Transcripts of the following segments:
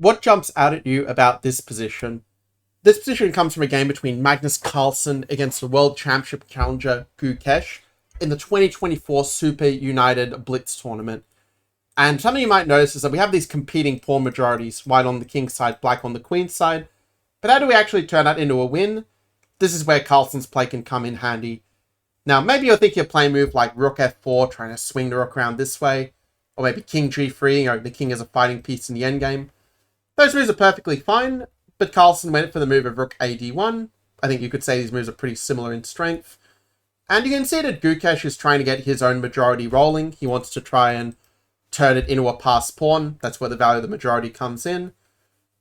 What jumps out at you about this position? This position comes from a game between Magnus Carlsen against the World Championship challenger Gukesh in the 2024 Super United Blitz tournament. And something you might notice is that we have these competing pawn majorities, white on the king side, black on the queen side. But how do we actually turn that into a win? This is where Carlsen's play can come in handy. Now, maybe you're thinking of playing a move like rook f4, trying to swing the rook around this way, or maybe king g3, the king is a fighting piece in the endgame. Those moves are perfectly fine, but Carlsen went for the move of rook ad1. I think you could say these moves are pretty similar in strength. And you can see that Gukesh is trying to get his own majority rolling. He wants to try and turn it into a passed pawn. That's where the value of the majority comes in.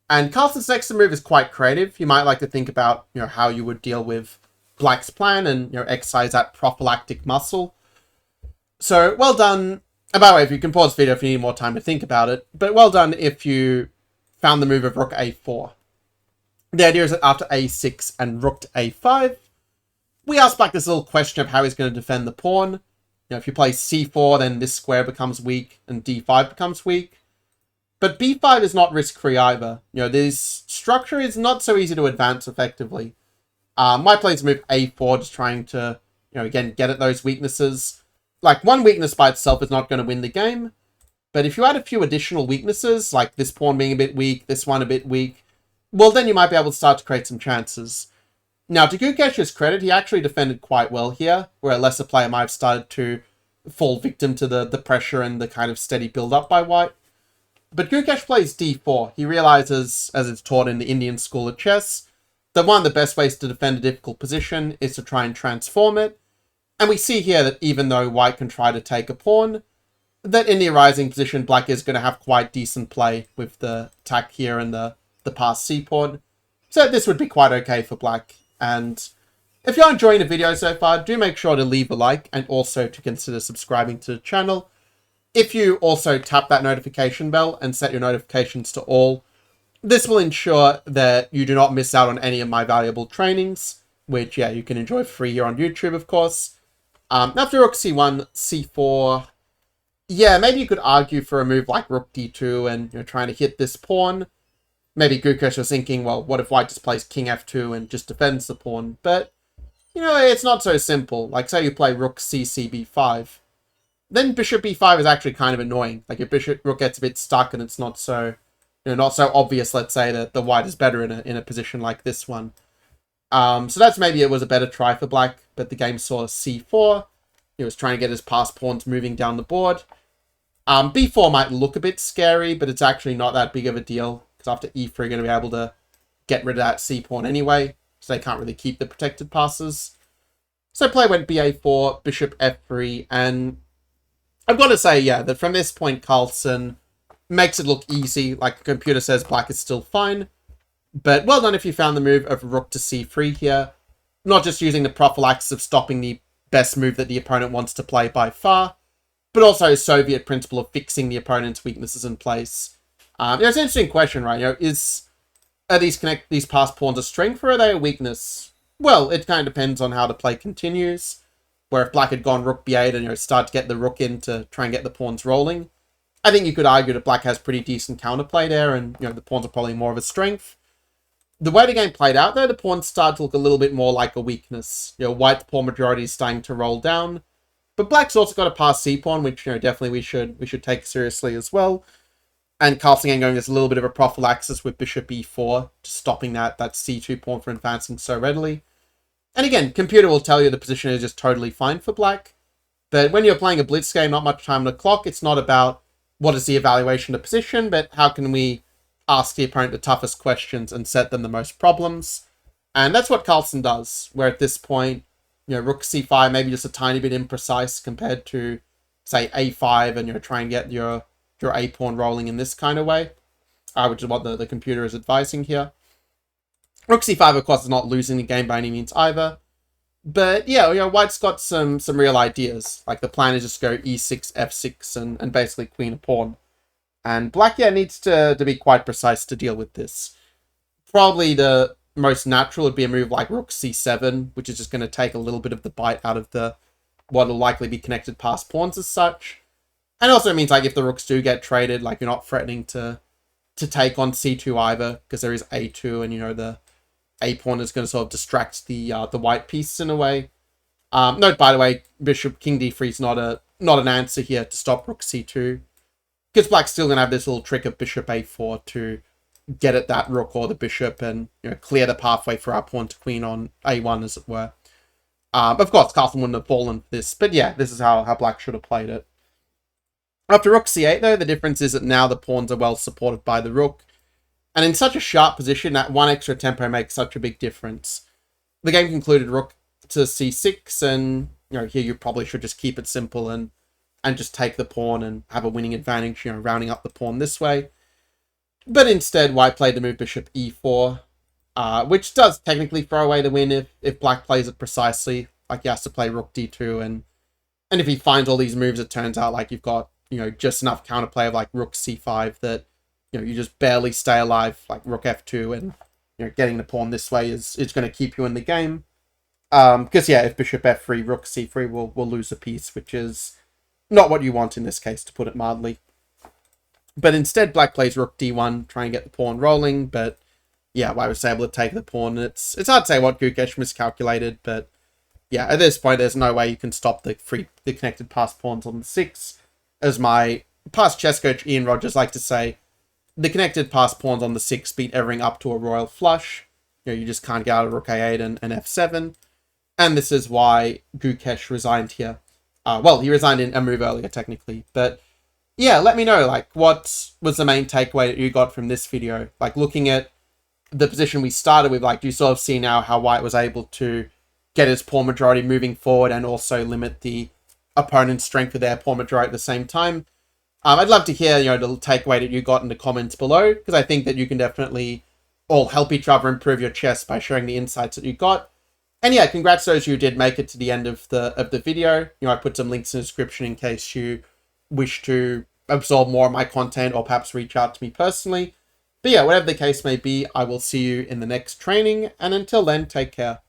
And Carlsen's next move is quite creative. You might like to think about, how you would deal with Black's plan and, exercise that prophylactic muscle. So, well done. And by the way, if you can pause the video if you need more time to think about it. But well done if you found the move of rook a4. The idea is that after a6 and rook to a5, we ask Black this little question of how he's going to defend the pawn. If you play c4, then this square becomes weak and d5 becomes weak. But b5 is not risk-free either. This structure is not so easy to advance effectively. My play is move a4, just trying to, again, get at those weaknesses. Like, one weakness by itself is not going to win the game. But if you add a few additional weaknesses, like this pawn being a bit weak, this one a bit weak, well, then you might be able to start to create some chances. Now, to Gukesh's credit, he actually defended quite well here, where a lesser player might have started to fall victim to the pressure and the kind of steady build-up by white. But Gukesh plays d4. He realizes, as it's taught in the Indian school of chess, that one of the best ways to defend a difficult position is to try and transform it. And we see here that even though white can try to take a pawn, that in the arising position, Black is going to have quite decent play with the attack here and the passed c-pawn. So this would be quite okay for Black. And if you're enjoying the video so far, do make sure to leave a like and also to consider subscribing to the channel. If you also tap that notification bell and set your notifications to all, this will ensure that you do not miss out on any of my valuable trainings, which, you can enjoy free here on YouTube, of course. After rook c1, c4, maybe you could argue for a move like rook d2 and you're trying to hit this pawn. Maybe Gukesh was thinking, well, what if white just plays king f2 and just defends the pawn? But, it's not so simple. Like, say you play rook c b5. Then bishop b5 is actually kind of annoying. Like, your rook gets a bit stuck and it's not so, not so obvious, let's say, that the white is better in a position like this one. So that's maybe it was a better try for Black, but the game saw c4. He was trying to get his passed pawns moving down the board. b4 might look a bit scary, but it's actually not that big of a deal, because after e3, you're going to be able to get rid of that c-pawn anyway, so they can't really keep the protected passes. So play went ba4, bishop f3, and I've got to say, that from this point, Carlsen makes it look easy. Like, the computer says Black is still fine. But well done if you found the move of rook to c3 here. Not just using the prophylaxis of stopping the best move that the opponent wants to play by far, but also Soviet principle of fixing the opponent's weaknesses in place. It's an interesting question, right? Are these passed pawns a strength or are they a weakness? Well, it kind of depends on how the play continues. Where if Black had gone rook b8 and start to get the rook in to try and get the pawns rolling, I think you could argue that Black has pretty decent counterplay there, and the pawns are probably more of a strength. The way the game played out, though, the pawns started to look a little bit more like a weakness. White's pawn majority is starting to roll down, but Black's also got a passed c-pawn, which definitely we should take seriously as well. And Carlsen going as a little bit of a prophylaxis with bishop e4, just stopping that c2 pawn from advancing so readily. And again, computer will tell you the position is just totally fine for Black. But when you're playing a blitz game, not much time on the clock, it's not about what is the evaluation of the position, but how can we ask the opponent the toughest questions and set them the most problems. And that's what Carlsen does, where at this point, rook c5 maybe just a tiny bit imprecise compared to, say, a5, and try and get your a-pawn rolling in this kind of way, which is what the computer is advising here. Rook c5, of course, is not losing the game by any means either. But, White's got some real ideas. Like, the plan is just go e6, f6, and basically queen a pawn. And Black, needs to be quite precise to deal with this. Probably the most natural would be a move like rook c7, which is just going to take a little bit of the bite out of what will likely be connected passed pawns as such. And also it means, like, if the rooks do get traded, like, you're not threatening to to take on c2 either, because there is a2, and, you know, the a pawn is going to sort of distract the white piece in a way. Note, by the way, bishop king d3 is not an answer here to stop rook c2, because black's still going to have this little trick of bishop a4 to get at that rook or the bishop and, you know, clear the pathway for our pawn to queen on a1, as it were. Of course, Carlsen wouldn't have fallen for this, but yeah, this is how black should have played it. After rook c8, though, the difference is that now the pawns are well supported by the rook, and in such a sharp position, that one extra tempo makes such a big difference. The game concluded rook to c6, and, you know, here you probably should just keep it simple and just take the pawn and have a winning advantage, you know, rounding up the pawn this way. But instead, white played the move bishop e4, which does technically throw away the win if black plays it precisely. Like, he has to play rook d2, and if he finds all these moves, it turns out like you've got, you know, just enough counterplay of like rook c5 that, you know, you just barely stay alive, like rook f2, and, you know, getting the pawn this way is going to keep you in the game. Because, yeah, if bishop f3, rook c3 will lose a piece, which is not what you want in this case, to put it mildly. But instead, black plays rook d1, trying to get the pawn rolling, but yeah, white was able to take the pawn. It's hard to say what Gukesh miscalculated, but yeah, at this point, there's no way you can stop the connected passed pawns on the 6. As my past chess coach Ian Rogers liked to say, the connected passed pawns on the 6 beat everything up to a royal flush. You know, you just can't get out of rook a8 and f7. And this is why Gukesh resigned here. Well, he resigned in a move earlier, technically, but yeah, let me know, like, what was the main takeaway that you got from this video? Like, looking at the position we started with, like, do you sort of see now how white was able to get his pawn majority moving forward and also limit the opponent's strength with their pawn majority at the same time? I'd love to hear, you know, the takeaway that you got in the comments below, because I think that you can definitely all help each other improve your chess by sharing the insights that you got. And yeah, congrats to those who did make it to the end of the video. You know, I put some links in the description in case you wish to absorb more of my content or perhaps reach out to me personally. But yeah, whatever the case may be, I will see you in the next training, and until then, take care.